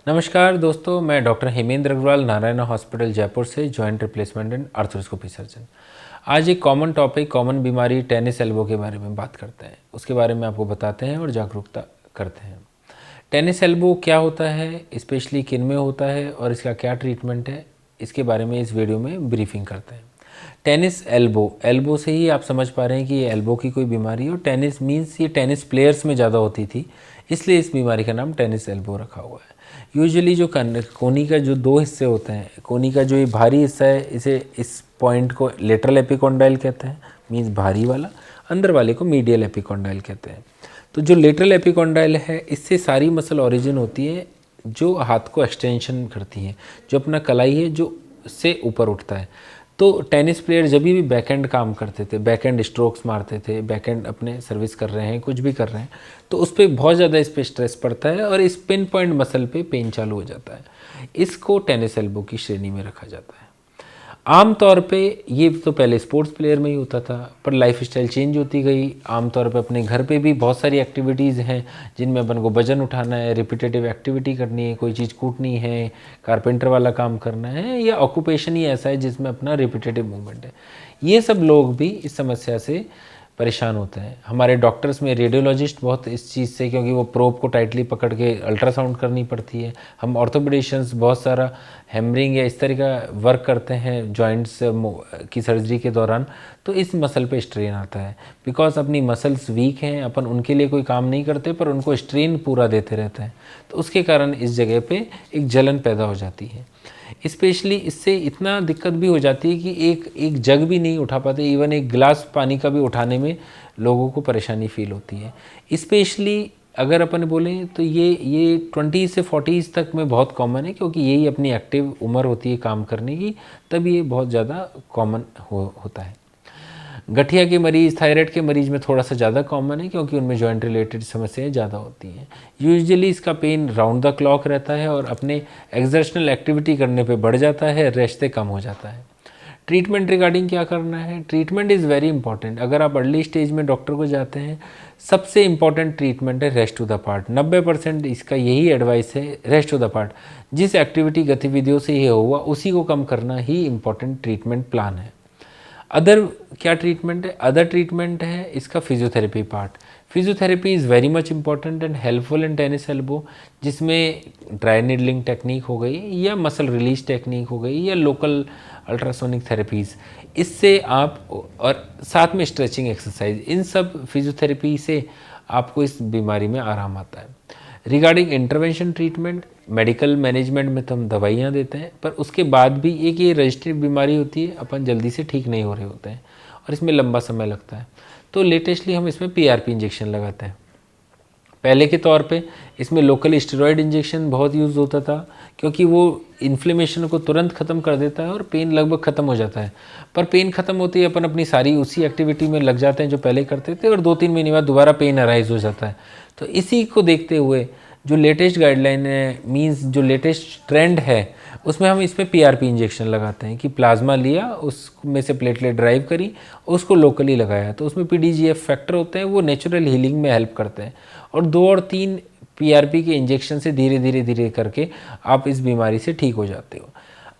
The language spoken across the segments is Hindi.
नमस्कार दोस्तों, मैं डॉक्टर हेमेंद्र अग्रवाल नारायण हॉस्पिटल जयपुर से joint replacement and arthroscopy surgeon. आज एक कॉमन टॉपिक, कॉमन बीमारी टेनिस एल्बो के बारे में बात करते हैं। उसके बारे में आपको बताते हैं और जागरूकता करते हैं। टेनिस एल्बो क्या होता है, स्पेशली किन में होता है और इसका क्या ट्रीटमेंट है, इसके बारे में इस वीडियो में ब्रीफिंग करते हैं। टेनिस एल्बो, एल्बो से ही आप समझ पा रहे हैं कि ये एल्बो की कोई बीमारी है और टेनिस मीन्स ये टेनिस प्लेयर्स में ज़्यादा होती थी, इसलिए इस बीमारी का नाम टेनिस एल्बो रखा हुआ है। यूजुअली जो कोनी का जो दो हिस्से होते हैं, कोनी का जो ये भारी हिस्सा है, इस पॉइंट को लेटरल एपिकोंडाइल कहते हैं, मीन्स भारी वाला। अंदर वाले को मीडियल एपिकोंडाइल कहते हैं। तो जो लेटरल एपिकोंडाइल है, इससे सारी मसल ओरिजिन होती है जो हाथ को एक्सटेंशन करती हैं, जो अपना कलाई है जो से ऊपर उठता है। तो टेनिस प्लेयर जब भी बैकहैंड काम करते थे, बैकहैंड स्ट्रोक्स मारते थे, बैकहैंड अपने सर्विस कर रहे हैं, कुछ भी कर रहे हैं, तो उस पर बहुत ज़्यादा इस पर स्ट्रेस पड़ता है और इस पिन पॉइंट मसल पे पेन चालू हो जाता है। इसको टेनिस एल्बो की श्रेणी में रखा जाता है। आमतौर पे ये तो पहले स्पोर्ट्स प्लेयर में ही होता था, पर लाइफ स्टाइल चेंज होती गई। आमतौर पे अपने घर पे भी बहुत सारी एक्टिविटीज़ हैं जिनमें अपन को वजन उठाना है, रिपीटेटिव एक्टिविटी करनी है, कोई चीज़ कूटनी है, कारपेंटर वाला काम करना है, या ऑक्यूपेशन ही ऐसा है जिसमें अपना रिपीटेटिव मूवमेंट है। ये सब लोग भी इस समस्या से परेशान होते हैं। हमारे डॉक्टर्स में रेडियोलॉजिस्ट बहुत इस चीज़ से, क्योंकि वो प्रोब को टाइटली पकड़ के अल्ट्रासाउंड करनी पड़ती है। हम ऑर्थोपेडिशियंस बहुत सारा हैमरिंग या इस तरह का वर्क करते हैं जॉइंट्स की सर्जरी के दौरान, तो इस मसल पे स्ट्रेन आता है। बिकॉज अपनी मसल्स वीक हैं, अपन उनके लिए कोई काम नहीं करते पर उनको स्ट्रेन पूरा देते रहते हैं, तो उसके कारण इस जगह पे एक जलन पैदा हो जाती है। स्पेशली इससे इतना दिक्कत भी हो जाती है कि एक जग भी नहीं उठा पाते, इवन एक गिलास पानी का भी उठाने में लोगों को परेशानी फील होती है। स्पेशली अगर अपन बोलें तो ये 20 से 40 तक में बहुत कॉमन है, क्योंकि यही अपनी एक्टिव उम्र होती है काम करने की, तब ये बहुत ज़्यादा कॉमन होता है। गठिया के मरीज़, थायराइड के मरीज़ में थोड़ा सा ज़्यादा कॉमन है, क्योंकि उनमें जॉइंट रिलेटेड समस्याएं ज़्यादा होती हैं। यूजुअली इसका पेन राउंड द क्लॉक रहता है और अपने एक्सर्शनल एक्टिविटी करने पे बढ़ जाता है, रेस्ट से कम हो जाता है। ट्रीटमेंट रिगार्डिंग क्या करना है? Treatment is very important. अगर आप अर्ली स्टेज में डॉक्टर को जाते हैं, सबसे इंपॉर्टेंट ट्रीटमेंट है रेस्ट टू द पार्ट। 90% इसका यही एडवाइस है, रेस्ट टू द पार्ट। जिस एक्टिविटी गतिविधियों से ये हुआ उसी को कम करना ही इंपॉर्टेंट ट्रीटमेंट प्लान है। अदर क्या ट्रीटमेंट है? अदर ट्रीटमेंट है इसका physiotherapy part. Physiotherapy is very much important and helpful in tennis elbow, जिसमें ड्राई नीडलिंग टेक्निक हो गई या मसल रिलीज टेक्निक हो गई या लोकल अल्ट्रासोनिक थेरेपीज़, इससे आप, और साथ में स्ट्रेचिंग एक्सरसाइज, इन सब फिजियोथेरेपी से आपको इस बीमारी में आराम आता है। Regarding intervention treatment, medical management में तो हम दवाइयाँ देते हैं, पर उसके बाद भी एक ये रजिस्ट्री बीमारी होती है, अपन जल्दी से ठीक नहीं हो रहे होते हैं और इसमें लंबा समय लगता है। तो लेटेस्टली हम इसमें पीआरपी इंजेक्शन लगाते हैं। पहले के तौर पे इसमें लोकल स्टेरॉयड इंजेक्शन बहुत यूज़ होता था, क्योंकि वो इन्फ्लेमेशन को तुरंत ख़त्म कर देता है और पेन लगभग ख़त्म हो जाता है। पर पेन ख़त्म होते ही अपन अपनी सारी उसी एक्टिविटी में लग जाते हैं जो पहले करते थे, और 2-3 महीने बाद दोबारा पेन अराइज हो जाता है। तो इसी को देखते हुए जो लेटेस्ट गाइडलाइन है, मींस जो लेटेस्ट ट्रेंड है, उसमें हम इसमें पीआरपी इंजेक्शन लगाते हैं कि प्लाज्मा लिया, उसमें से प्लेटलेट ड्राइव करी, उसको लोकली लगाया। तो उसमें पीडीजीएफ फैक्टर होते हैं, वो नेचुरल हीलिंग में हेल्प करते हैं। और 2 और 3 पीआरपी के इंजेक्शन से धीरे धीरे धीरे करके आप इस बीमारी से ठीक हो जाते हो।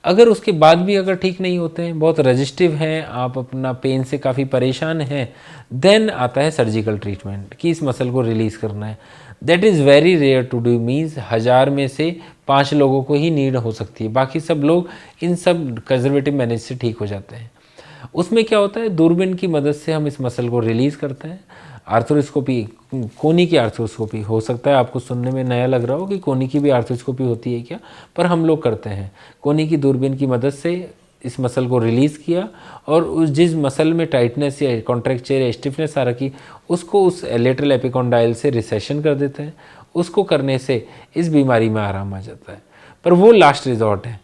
अगर उसके बाद भी अगर ठीक नहीं होते हैं, बहुत रजिस्टिव हैं, आप अपना पेन से काफ़ी परेशान हैं, देन आता है सर्जिकल ट्रीटमेंट कि इस मसल को रिलीज़ करना है। That is very rare to do, means 1000 में से 5 लोगों को ही नीड हो सकती है, बाकी सब लोग इन सब कंजर्वेटिव मैनेज से ठीक हो जाते हैं। उसमें क्या होता है, दूरबीन की मदद से हम इस मसल को रिलीज़ करते हैं। आर्थ्रोस्कोपी, कोनी की आर्थ्रोस्कोपी, हो सकता है आपको सुनने में नया लग रहा हो कि कोनी की भी आर्थ्रोस्कोपी होती है क्या, पर हम लोग करते हैं। कोनी की दूरबीन की मदद से इस मसल को रिलीज़ किया और उस जिस मसल में टाइटनेस या कॉन्ट्रैक्चर या स्टिफनेस आ रखी, उसको उस लेटरल एपिकोंडाइल से रिसेशन कर देते हैं। उसको करने से इस बीमारी में आराम आ जाता है, पर वो लास्ट रिजॉर्ट है।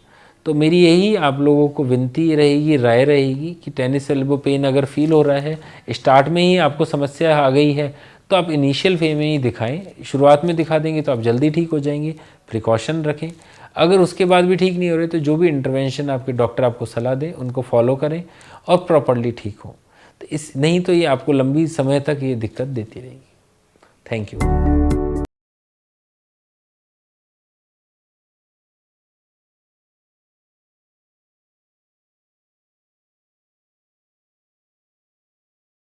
तो मेरी यही आप लोगों को विनती रहेगी, राय रहेगी कि टेनिस एल्बो पेन अगर फील हो रहा है, स्टार्ट में ही आपको समस्या आ गई है, तो आप इनिशियल फेज में ही दिखाएं। शुरुआत में दिखा देंगे तो आप जल्दी ठीक हो जाएंगे, प्रिकॉशन रखें। अगर उसके बाद भी ठीक नहीं हो रहे तो जो भी इंटरवेंशन आपके डॉक्टर आपको सलाह दें उनको फॉलो करें और प्रॉपरली ठीक हो। तो नहीं तो ये आपको लंबी समय तक ये दिक्कत देती रहेगी। Thank you.